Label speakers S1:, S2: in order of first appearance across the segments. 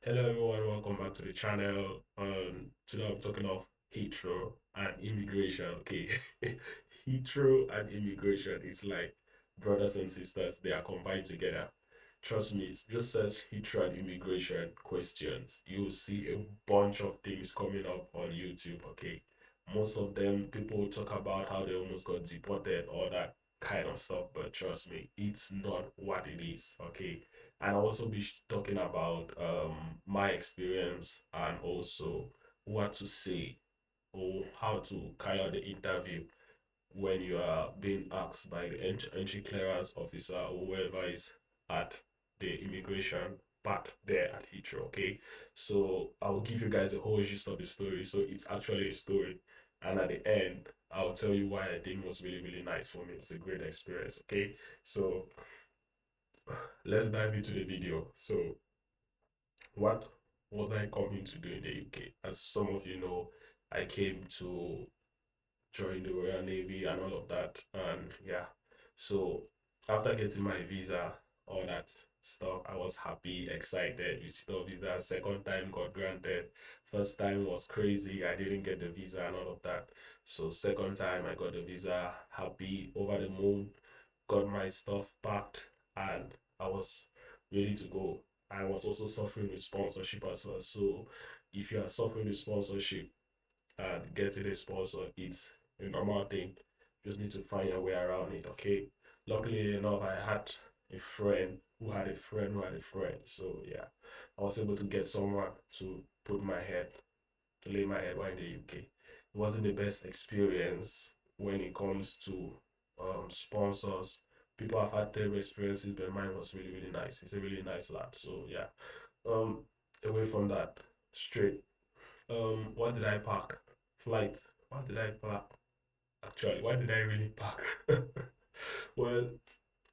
S1: Hello everyone, welcome back to the channel. Today I'm talking of Heathrow and immigration. Okay, Heathrow and immigration is like brothers and sisters. They are combined together. Trust me, just search Heathrow and immigration questions. You will see a bunch of things coming up on YouTube. Okay, most of them people will talk about how they almost got deported, all that kind of stuff. But trust me, it's not what it is. Okay, and I'll also be talking about my experience and also what to say or how to carry out the interview when you are being asked by the entry clearance officer or whoever is at the immigration part there at Heathrow. Okay, so I'll give you guys the whole gist of the story. So it's actually a story, and at the end, I'll tell you why I think it was really nice for me. It's a great experience. Okay, so let's dive into the video. So what was I coming to do in the UK? As some of you know, I came to join the Royal Navy and all of that. And yeah, so after getting my visa, all that stuff, I was happy, excited. Visitor visa, second time got granted. First time was crazy. I didn't get the visa and all of that. So second time I got the visa, happy, over the moon, got my stuff packed, and I was ready to go. I was also suffering with sponsorship as well. So if you are suffering with sponsorship and getting a sponsor, it's a normal thing. Just need to find your way around it. Okay. Luckily enough, I had a friend who had a friend who had a friend. So yeah, I was able to get someone to put my head, to lay my head while in the UK. It wasn't the best experience when it comes to sponsors. People have had terrible experiences, but mine was really nice. It's a really nice lad. So yeah. Um, Away from that, straight. What did I pack? Flight. What did I pack? Actually, what did I really pack? Well,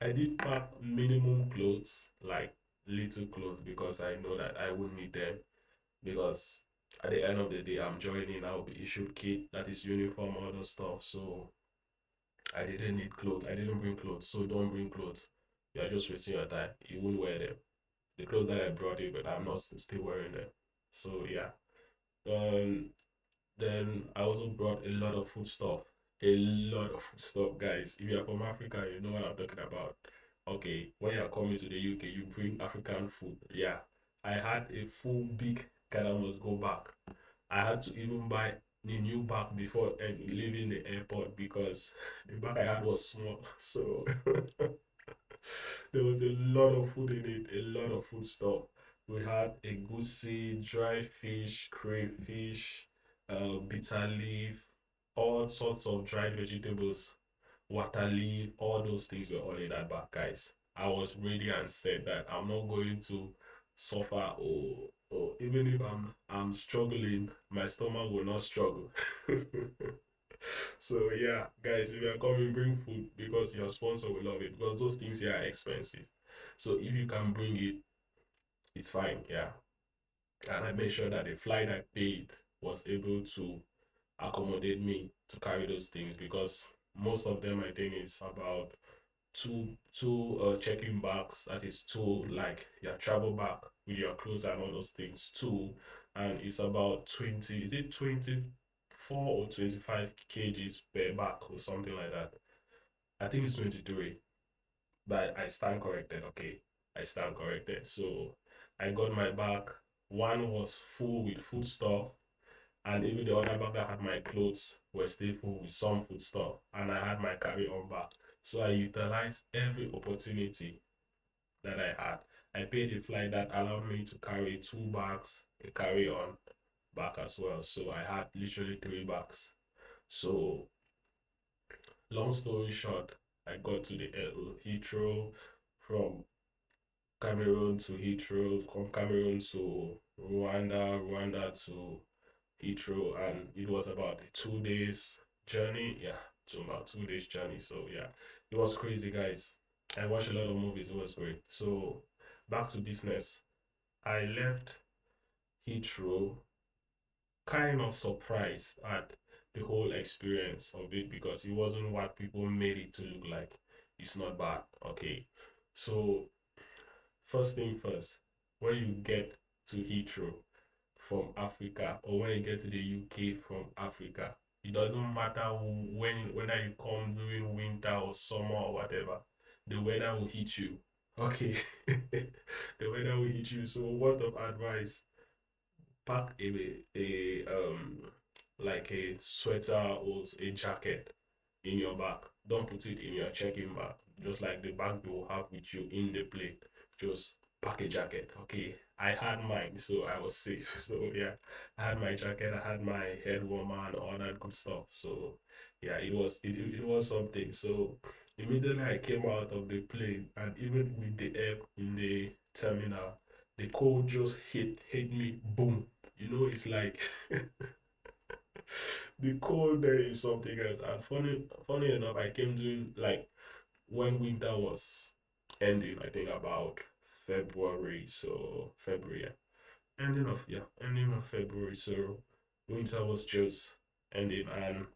S1: I did pack minimum clothes, like little clothes, because I know that I would need them. Because at the end of the day, I'm joining, I'll be issued kit, that is uniform, all those stuff. So I didn't need clothes. I didn't bring clothes. So don't bring clothes. You are just wasting your time. You won't wear them. The clothes that I brought in, but I'm not still wearing them. So yeah. Um, Then I also brought a lot of food stuff. A lot of food stuff, guys. If you're from Africa, you know what I'm talking about. Okay, when you're coming to the UK, you bring African food. Yeah. I had a full big Ghana must go back. I had to even buy the new bag before and leaving the airport because the bag I had was small. So there was a lot of food in it, a lot of food stuff. We had a goosey, dry fish, crayfish, bitter leaf, all sorts of dried vegetables, water leaf, all those things were all in that bag, guys. I was ready and said that I'm not going to suffer or even if I'm struggling, my stomach will not struggle. So yeah, guys, if you're coming, bring food because your sponsor will love it because those things here are expensive. So if you can bring it, it's fine. Yeah, and I made sure that the flight I paid was able to accommodate me to carry those things because most of them I think is about two checking bags, that is two like your travel bag with your clothes and all those things, two, and it's about 20, is it 24 or 25 kgs per bag or something like that. I think it's 23, but I stand corrected. Okay, I stand corrected. So I got my bag. One was full with food stuff, and even the other bag that had my clothes were still full with some food stuff, and I had my carry-on bag. So I utilized every opportunity that I had. I paid a flight that allowed me to carry two bags, a carry-on bag as well. So I had literally three bags. So long story short, I got to the Heathrow, from Cameroon to Heathrow, from Cameroon to Rwanda, Rwanda to Heathrow, and it was about a 2 days journey. Yeah, so about 2 days journey. So yeah, it was crazy, guys. I watched a lot of movies. It was great. So back to business. I left Heathrow kind of surprised at the whole experience of it because it wasn't what people made it to look like. It's not bad. Okay, so first thing first, when you get to Heathrow from Africa, or when you get to the UK from Africa, it doesn't matter when whether you come during winter or summer or whatever, the weather will hit you. Okay, the weather will hit you. So, word of advice: pack a like a sweater or a jacket in your bag. Don't put it in your check-in bag. Just like the bag you will have with you in the plane. Just pack a jacket. Okay. I had mine, so I was safe. So yeah, I had my jacket, I had my head warmer and all that good stuff. So yeah, it was something. So immediately I came out of the plane, and even with the air in the terminal, the cold just hit me boom. It's like the cold there is something else. And funny enough, I came doing like when winter was ending, I think about February. So February, yeah. Ending of February. So winter was just ending, and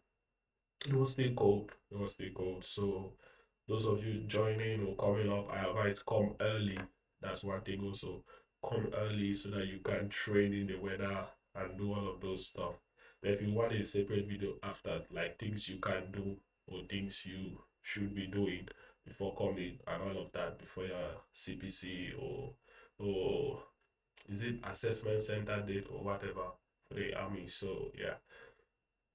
S1: it was still cold. It was still cold. So those of you joining or coming up, I advise come early. That's one thing also. Come early so that you can train in the weather and do all of those stuff. But if you want a separate video after, like things you can do or things you should be doing before coming and all of that before your CPC or is it assessment center date or whatever for the army. So yeah.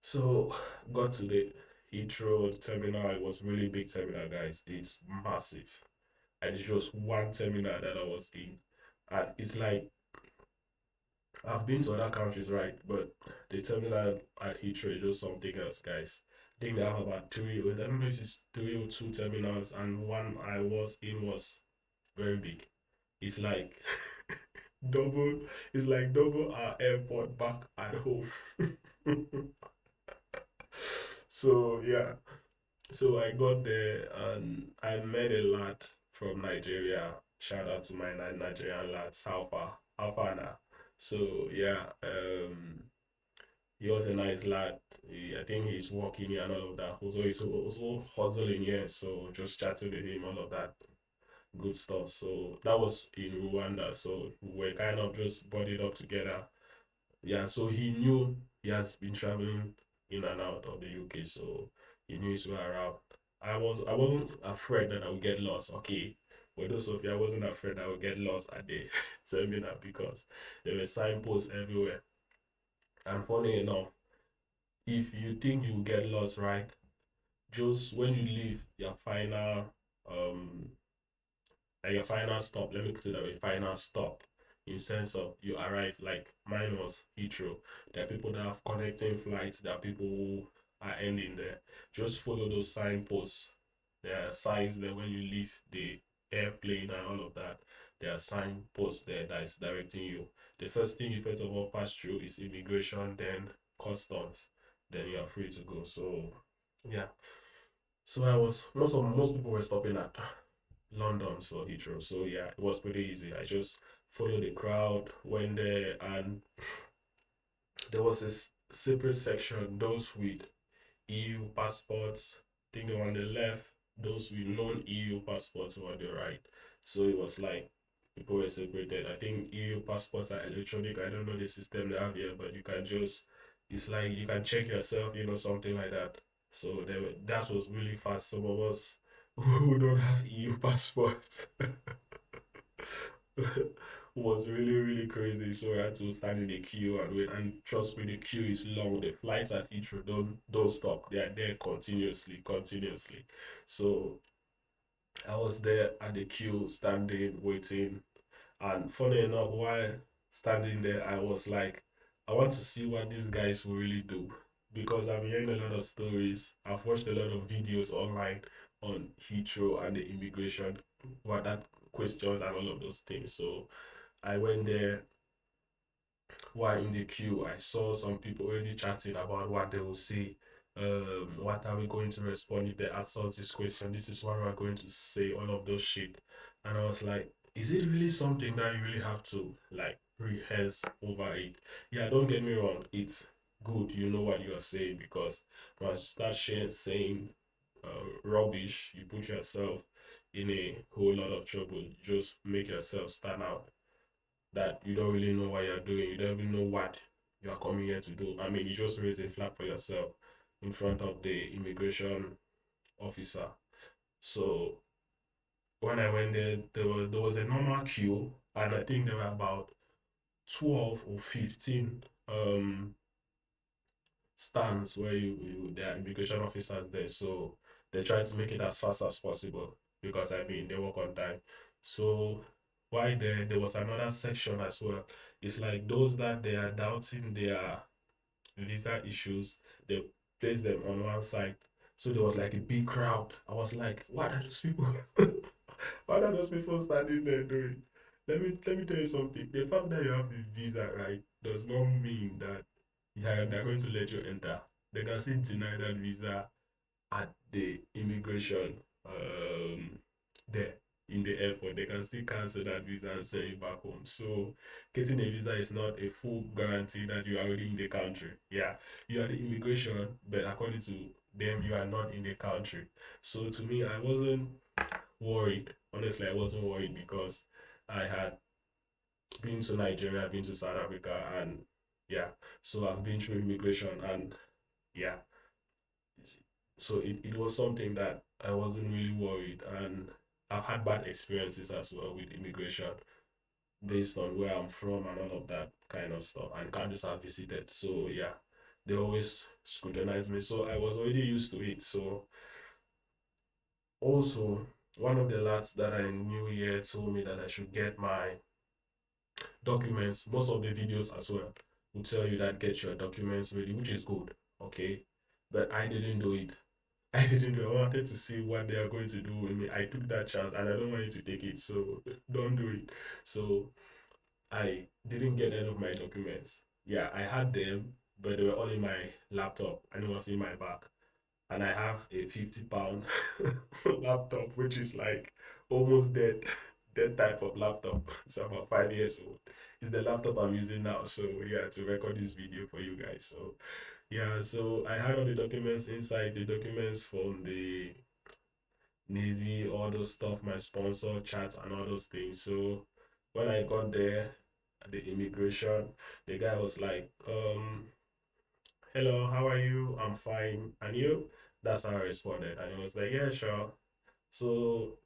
S1: So got to the Heathrow terminal. It was really big terminal, guys. It's massive. And it's just one terminal that I was in. And it's like I've been to other countries, right? But the terminal at Heathrow is just something else, guys. I think they have about three. I don't know if it's three or two terminals, and one I was in was very big. It's like double. It's like double our airport back at home. So yeah. So I got there and I met a lad from Nigeria. Shout out to my Nigerian lads. How far? How far now? So yeah, he was a nice lad. I think he's working here and all of that. Also, he's also hustling here. So just chatting with him, all of that good stuff. So that was in Rwanda. So we're kind of just bodied up together. Yeah, so he knew he has been traveling in and out of the UK, so he knew his way around. I wasn't afraid that I would get lost. Okay. For those of you, I wasn't afraid I would get lost at the terminal because there were signposts everywhere. And funny enough, if you think you will get lost, right? Just when you leave um your final stop, let me put it that way, final stop, in sense of you arrive, like mine was Heathrow. There are people that have connecting flights, there are people who are ending there. Just follow those signposts. There are signs there when you leave the airplane and all of that. There are signposts there that is directing you. The first thing you first of all pass through is immigration, then customs, then you are free to go. So yeah. So most people were stopping at London, so Heathrow. So yeah, it was pretty easy. I just followed the crowd, went there, and there was this separate section. Those with EU passports, I think they were on the left. Those with non-EU passports were on the right. So it was like people were separated. I think EU passports are electronic. I don't know the system they have here, but you can just it's like you can check yourself, something like that. So that was really fast. Some of us who don't have EU passports was really really crazy. So I had to stand in the queue and wait. And trust me, the queue is long. The flights at Heathrow don't stop. They are there continuously. So I was there at the queue, standing, waiting. And funny enough, while standing there, I was like, I want to see what these guys will really do because I'm hearing a lot of stories. I've watched a lot of videos online on Heathrow and the immigration, what that questions and all of those things. So I went there while in the queue. I saw some people already chatting about what they will say. What are we going to respond if they ask us this question? This is what we're going to say, all of those shit. And I was like, is it really something that you really have to like rehearse over it? Yeah, don't get me wrong, it's good, you know what you're saying, because once you start saying rubbish, you put yourself in a whole lot of trouble. You just make yourself stand out. that you don't really know what you're doing. You don't even know what you are coming here to do. I mean, you just raise a flag for yourself in front of the immigration officer. So when I went there, there was a normal queue, and I think there were about 12 or 15 stands where there are immigration officers there. So they try to make it as fast as possible because I mean they work on time. So why there was another section as well. It's like those that they are doubting their visa issues, they place them on one side. So there was like a big crowd. I was like, what are those people? What are those people standing there doing? Let me tell you something. The fact that you have a visa, right, does not mean that yeah, they're going to let you enter. They can still deny that visa at the immigration um there in the airport. They can still cancel that visa and send you back home. So getting a visa is not a full guarantee that you are already in the country. Yeah, you are the immigration, but according to them, you are not in the country. So to me, I wasn't worried. Honestly, I wasn't worried because I had been to Nigeria, I've been to South Africa, and yeah, so I've been through immigration, and yeah, so it was something that I wasn't really worried, and I've had bad experiences as well with immigration based on where I'm from and all of that kind of stuff, and countries I've visited. So yeah, they always scrutinize me, so I was already used to it. So also, one of the lads that I knew here told me that I should get my documents. Most of the videos as well will tell you that get your documents ready, which is good. Okay. But I didn't do it. I didn't do it. I wanted to see what they are going to do with me. I took that chance and I don't want you to take it. So don't do it. So I didn't get any of my documents. Yeah, I had them, but they were all in my laptop and it was in my bag, and I have a 50 pound laptop, which is like almost dead, dead type of laptop. It's about 5 years old. It's the laptop I'm using now. So yeah, to record this video for you guys. So yeah, so I had all the documents inside, the documents from the Navy, all those stuff, my sponsor chats and all those things. So when I got there at the immigration, the guy was like, hello, how are you? I'm fine. And you? That's how I responded. And he was like, yeah, sure. So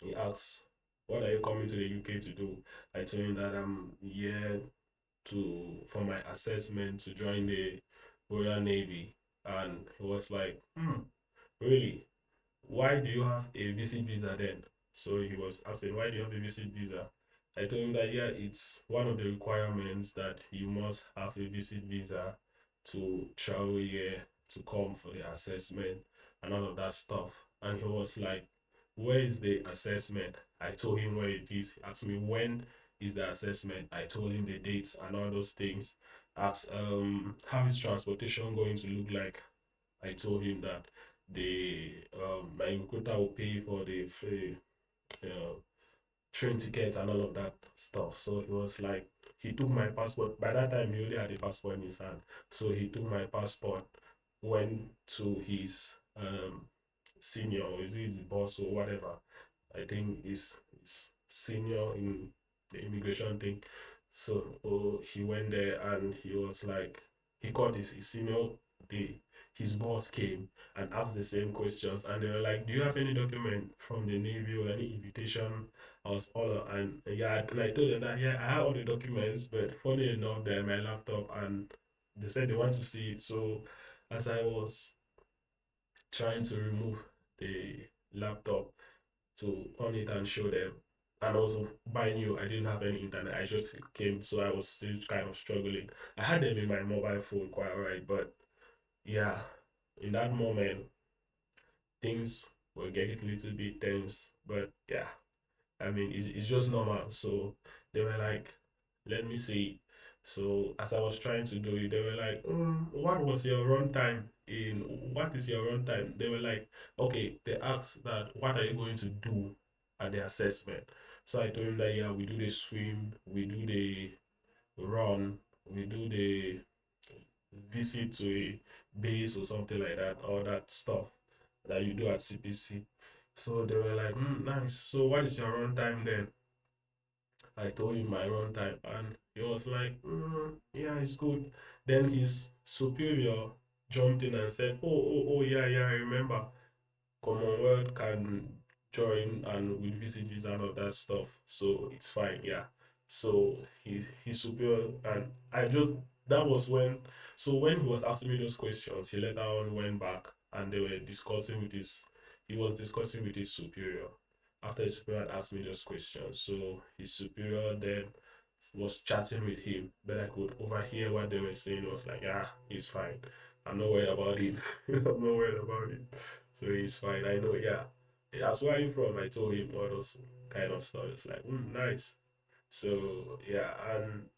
S1: he asked, what are you coming to the UK to do? I told him that I'm here for my assessment to join the Royal Navy. And he was like, really? Why do you have a visit visa then? So he was asking, why do you have a visit visa? I told him that, yeah, it's one of the requirements that you must have a visit visa to travel here, to come for the assessment and all of that stuff. And he was like, where is the assessment? I told him where it is. He asked me, when is the assessment? I told him the dates and all those things. Asked, how is transportation going to look like? I told him that the my recruiter will pay for the free uh, train tickets and all of that stuff. So it was like he took my passport. By that time, he only had a passport in his hand. So he took my passport, went to his senior, or is it his boss or whatever? I think his senior in the immigration thing. So he went there and he was like, he called his senior, the his boss came and asked the same questions, and they were like, do you have any document from the Navy or any invitation? I was all, and yeah, and I told them that yeah, I have all the documents, but funny enough, they're in my laptop, and they said they want to see it. So as I was trying to remove the laptop to on it and show them. And also, by new, I didn't have any internet. I just came, so I was still kind of struggling. I had them in my mobile phone quite alright, but yeah, in that moment, things were getting a little bit tense. But yeah, I mean, it's just normal. So they were like, let me see. So as I was trying to do it, they were like, what was your runtime in, what is your runtime? They were like, okay, they asked that, what are you going to do at the assessment? So I told him that, yeah, we do the swim, we do the run, we do the visit to a base or something like that, all that stuff that you do at CPC. So they were like, nice. So what is your runtime then? I told him my run time, and he was like, "Yeah, it's good." Then his superior jumped in and said, "Oh, yeah, yeah, I remember. Commonwealth can join and with visit visa and all that stuff, so it's fine, yeah." So he's superior, and I just that was when. So when he was asking me those questions, he later on went back and they were discussing with his. He was discussing with his superior. After his superior had asked me those questions, so his superior then was chatting with him, but I could overhear what they were saying. I was like, "Ah, he's fine. I'm not worried about him. I'm not worried about him." So he's fine. I know, yeah. That's where you from. I told him all those kind of stuff. It's like, nice. So yeah, and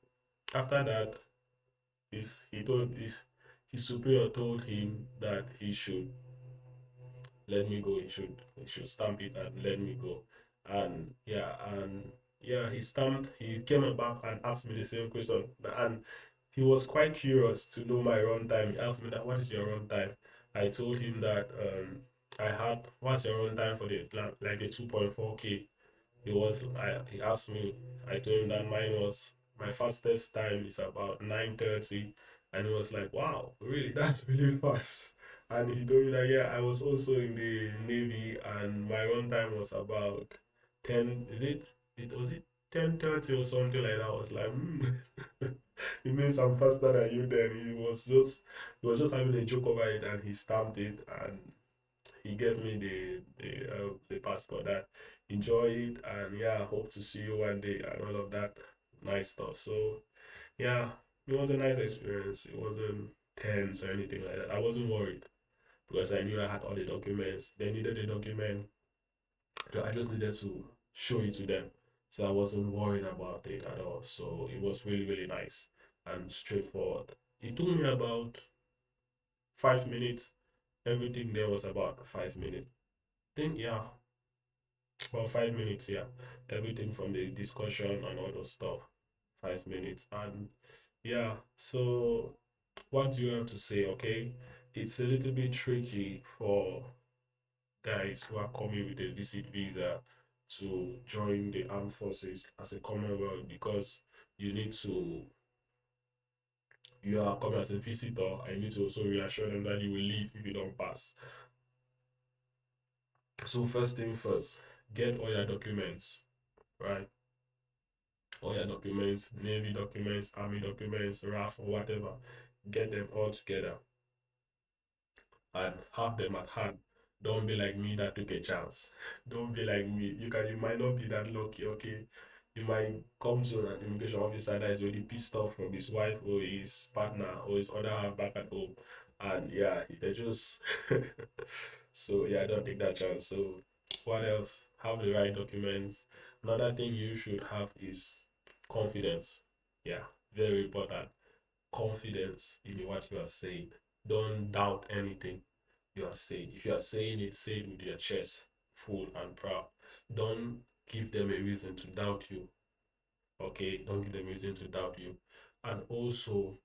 S1: after that, his superior told him that he should let me go. He should stamp it and let me go. And he stamped. He came back and asked me the same question, and he was quite curious to know my run time. He asked me that, "What is your run time?" I told him that I had what's your run time for the like the 2.4K. He asked me. I told him that mine was my fastest time is about 9:30, and he was like, "Wow, really? That's really fast." And he told me that, yeah, I was also in the Navy, and my run time was about 10. Is it? It was it 10:30 or something like that. I was like, it means I'm faster than you. Then he was just having a joke over it, and he stamped it, and he gave me the passport. That enjoy it, and yeah, hope to see you one day, and all of that nice stuff. So yeah, it was a nice experience. It wasn't tense or anything like that. I wasn't worried because I knew I had all the documents. They needed the document, so I just needed to show it to them. So I wasn't worried about it at all. So it was really, really nice and straightforward. It took me about 5 minutes. Everything there was about 5 minutes. Then yeah, about 5 minutes, yeah. Everything from the discussion and all those stuff. 5 minutes. And yeah, so what do you have to say? Okay, it's a little bit tricky for guys who are coming with a visit visa to join the armed forces as a Commonwealth, because you need to you are coming as a visitor. I need to also reassure them that you will leave if you don't pass. So first thing first, get all your documents, right? All your documents, Navy documents, Army documents, RAF or whatever. Get them all together and have them at hand. Don't be like me that took a chance. Don't be like me. You might not be that lucky, okay? You might come to an immigration officer that is really pissed off from his wife or his partner or his other half back at home. And yeah, they just so yeah, don't take that chance. So what else? Have the right documents. Another thing you should have is confidence. Yeah, very important. Confidence in what you are saying. Don't doubt anything you are saying. If you are saying it, say it with your chest full and proud. Don't give them a reason to doubt you. Okay, don't give them a reason to doubt you. And also,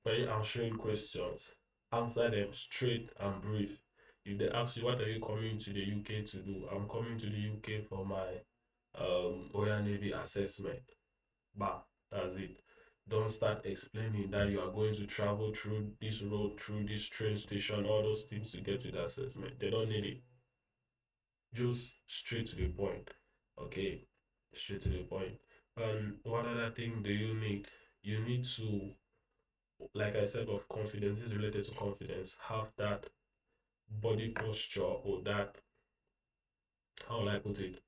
S1: when you're answering questions, answer them straight and brief. If they ask you, what are you coming to the UK to do? I'm coming to the UK for my Royal Navy assessment. Bah, that's it. Don't start explaining that you are going to travel through this road, through this train station, all those things to get to the assessment. They don't need it. Just straight to the point. Okay, straight to the point. And what other thing do you need? You need to, like I said, of confidence, this is related to confidence. Have that body posture, or that, how will I put it?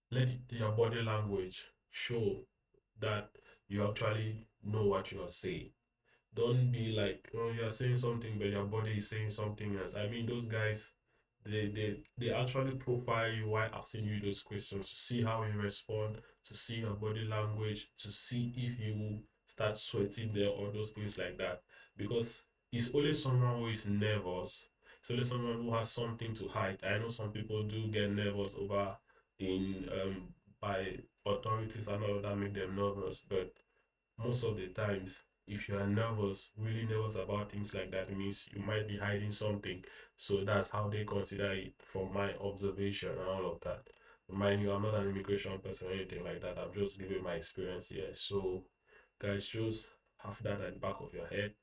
S1: Let your body language show that you actually know what you are saying. Don't be like, oh, you're saying something but your body is saying something else. I mean, those guys, they actually profile you while asking you those questions to see how you respond, to see your body language, to see if you will start sweating there or those things like that. Because it's only someone who is nervous, it's only someone who has something to hide. I know some people do get nervous over in by authorities and all of that, make them nervous, but most of the times, if you are nervous, really nervous about things like that, it means you might be hiding something. So that's how they consider it from my observation and all of that. mind you, I'm not an immigration person or anything like that. I'm just giving my experience here. So, guys, just have that at the back of your head.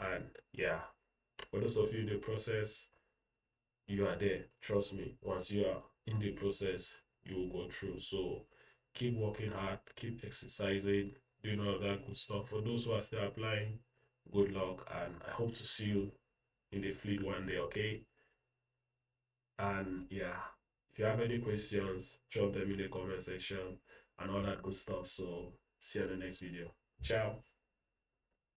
S1: And yeah, for those of you in the process, you are there. Trust me. Once you are in the process, you will go through. So, keep working hard, keep exercising, doing all that good stuff. For those who are still applying, good luck, and I hope to see you in the fleet one day. Okay. And yeah, if you have any questions, drop them in the comment section and all that good stuff. So see you in the next video. Ciao.